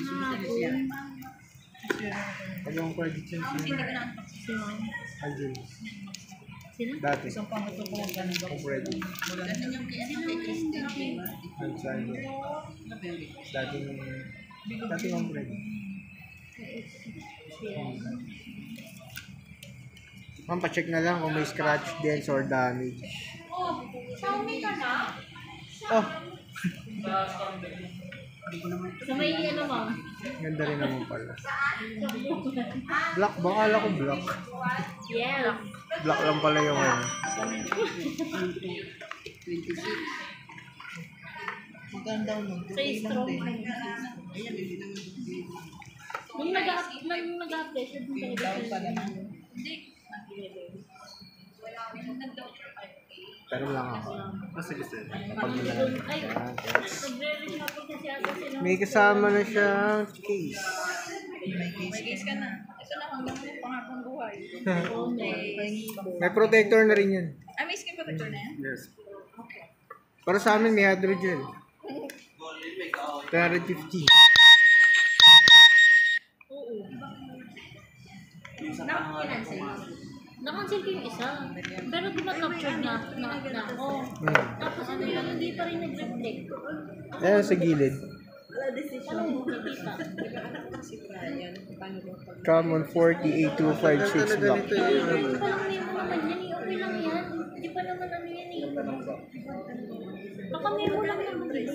Hapon. Anong credit yun? Sino? Angel. Sino? Dati. Isang pangatlo ko ng ganun. Kung credit. Ang saan yun? Dating ang credit. Ma'am, pa-check na lang kung may scratch, dents, or damage. Xiaomi ka na? Oh, Sa may ano, ma'am? ganda rin naman pala. Black ba? Akala ko black. Yes. Black lang pala yung ano. 26. Maganda nun. Sa strong. Nung nag-update, siya din talaga. Pa naman. Pero lang ako. Sige, sige. Pag Ay, nag-reach na po kasi ako sila. may kasama na siyang case. May case ka na. Ito na hanggang mo pangakong buhay. May protector na rin yan. Ah, may skin protector na yan? Yes. Para sa amin may hydrogel. 350. Oo. Nakancel ko yung isa. Pero di ba capture na ako? Tapos ano yun, hindi pa rin nag-reflect. Ayan sa gilid. Paano mo nakikita? Common 48256 block. Ito pa lang memo naman yan eh. Okay lang yan. Hindi pa naman ano yan eh. Baka memo lang naman eh.